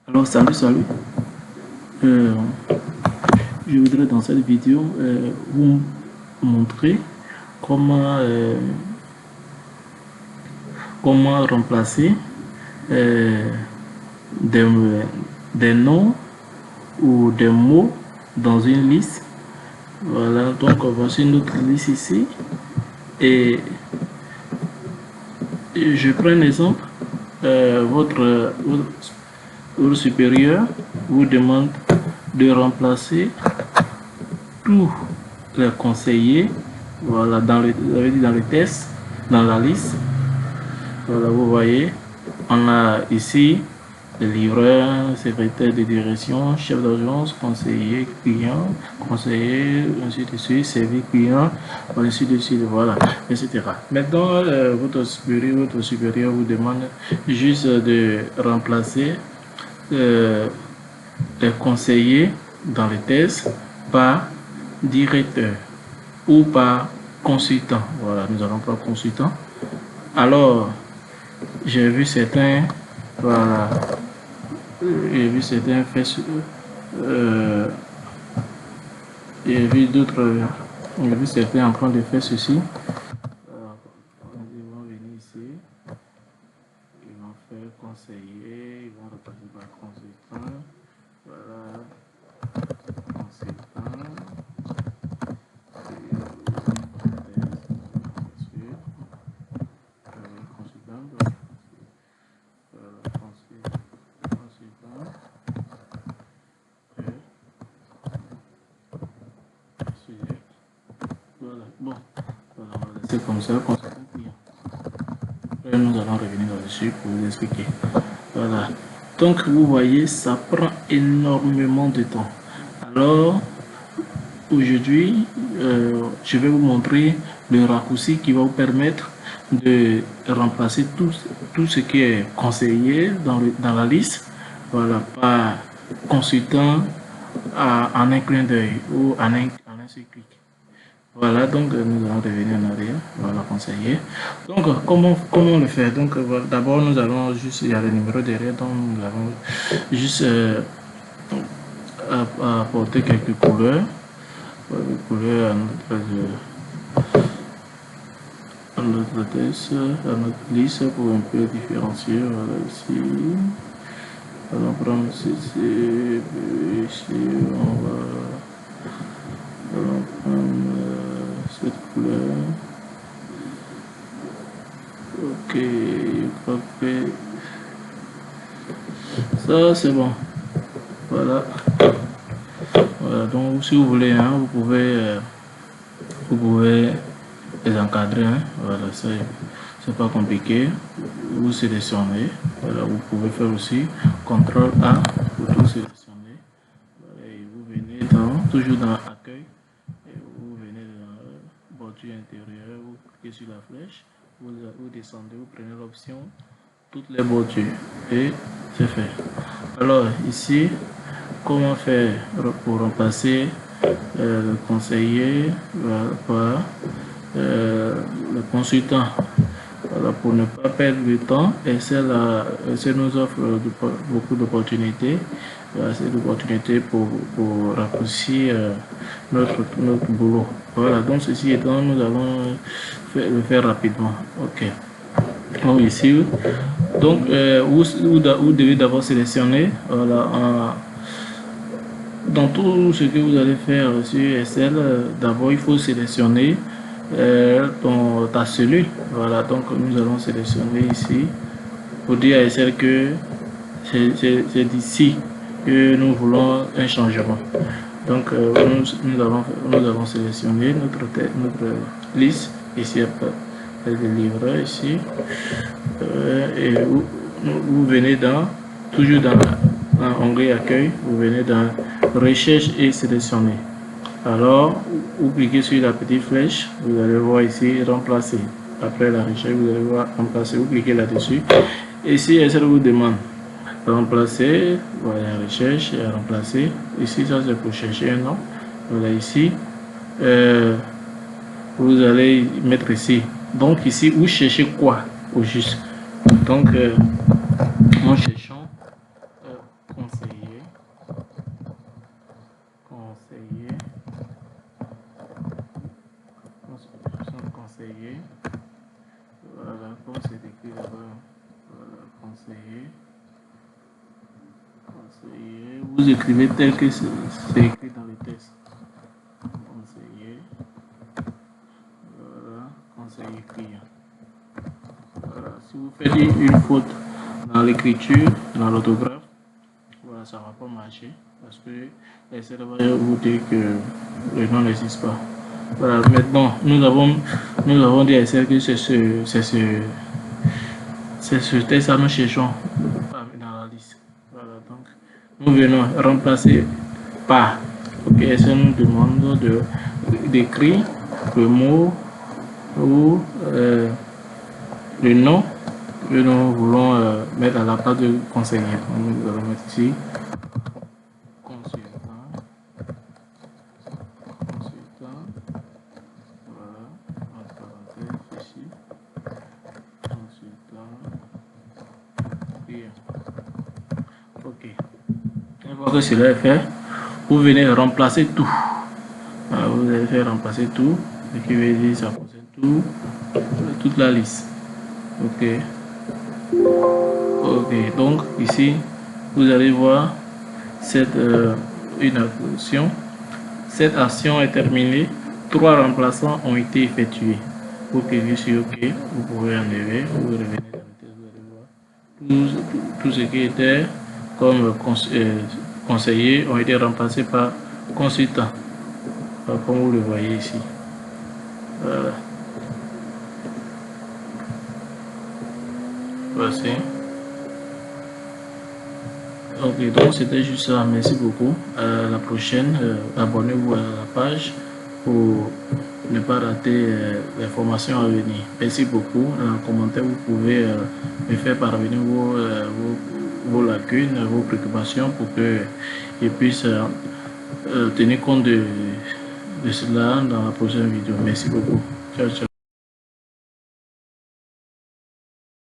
Alors salut. Euh, je voudrais dans cette vidéo vous montrer comment comment remplacer euh, des, des noms ou des mots dans une liste. Voilà, donc voici notre liste ici et je prends un exemple. Votre supérieur vous demande de remplacer tous les conseillers, voilà, dans le test, dans la liste. Voilà, vous voyez, on a ici le livreur, secrétaire de direction, chef d'agence, conseiller client, conseiller, ainsi de suite, service client, ainsi de suite, voilà, etc. Maintenant, votre supérieur vous demande juste de remplacer les conseillers dans le test par directeur ou par consultant. Voilà, nous allons par consultant. Alors, j'ai vu certains, voilà, j'ai vu certains faire, j'ai vu d'autres, j'ai vu certains en train de faire ceci. Ils vont venir ici, ils vont faire conseiller, ils vont repasser par consultant, voilà, consultant. Voilà, bon, voilà, on va laisser comme ça, après, nous allons revenir là-dessus pour vous expliquer. Voilà, donc vous voyez, ça prend énormément de temps. Alors, aujourd'hui, je vais vous montrer le raccourci qui va vous permettre de remplacer tout ce qui est conseillé dans la liste, voilà, par consultant en un clin d'œil ou en un seul clic. Voilà, donc nous allons revenir en arrière, voilà, conseiller. Donc, comment le faire? Donc, d'abord, nous allons juste, il y a le numéro derrière, donc nous allons juste apporter quelques couleurs. Les couleurs à notre test, à notre liste pour un peu différencier. Voilà, ici. On va prendre ici, on va prendre cette couleur. Ok, parfait. Ça, c'est bon. Voilà. Voilà, donc si vous voulez, hein, vous pouvez les encadrer. Hein. Voilà, c'est pas compliqué. Vous sélectionnez. Voilà, vous pouvez faire aussi CTRL A pour tout sélectionner. Voilà, et vous venez toujours dans accueil. Et vous venez dans bordure intérieure, vous cliquez sur la flèche, vous descendez, vous prenez l'option toutes les bordures et c'est fait. Alors ici, comment faire pour remplacer le conseiller par le consultant? Voilà, pour ne pas perdre le temps, et ça nous offre beaucoup d'opportunités. C'est l'opportunité pour raccourcir notre boulot. Voilà, donc ceci étant, nous allons le faire rapidement. Ok. Donc ici, donc vous devez d'abord sélectionner, voilà, dans tout ce que vous allez faire sur Excel, d'abord il faut sélectionner ta cellule. Voilà, donc nous allons sélectionner ici pour dire à Excel que c'est d'ici que nous voulons un changement. Donc nous avons sélectionné notre liste ici, le livreur ici, et vous venez toujours dans l'onglet accueil, vous venez dans recherche et sélectionner. Alors, vous cliquez sur la petite flèche, vous allez voir ici remplacer. Après la recherche, vous allez voir remplacer, vous cliquez là-dessus. Et si elle vous demande remplacer, voilà, recherche et remplacer. Ici, ça c'est pour chercher un nom. Voilà, ici, vous allez mettre ici. Donc ici, vous cherchez quoi au juste? Donc, nous cherchons conseiller. Vous écrivez tel que c'est écrit dans le texte. Conseiller. Voilà, conseiller client. Voilà. Si vous faites une faute dans l'écriture, dans l'orthographe, voilà, ça ne va pas marcher parce que l'Excel va vous dire que le nom n'existe pas. Voilà, maintenant nous avons dit à Excel que c'est ce texte à nous cherchons dans la liste. Voilà, donc nous venons remplacer par. Ok, Excel nous demande d'écrire le mot ou le nom que nous voulons mettre à la place de conseiller. Donc, nous allons mettre ici consultant. Voilà, entre parenthèses ici. Consultant. Bien. Ok. Une fois que cela est fait, vous venez remplacer tout. Voilà, vous allez faire remplacer tout. Ce qui veut dire ça concerne tout, toute la liste. Ok. Ok, donc ici vous allez voir une action. Cette action est terminée. 3 remplaçants ont été effectués. Pour cliquer sur OK, vous pouvez enlever, vous revenez dans le texte, vous allez voir. Tout ce qui était comme conseiller ont été remplacés par consultant, comme vous le voyez ici. Voilà. Voici. Ok, donc c'était juste ça. Merci beaucoup. À la prochaine. Abonnez-vous à la page pour ne pas rater les formations à venir. Merci beaucoup. Dans les commentaires, vous pouvez me faire parvenir vos lacunes, vos préoccupations pour que je puisse tenir compte de cela dans la prochaine vidéo. Merci beaucoup. Ciao, ciao.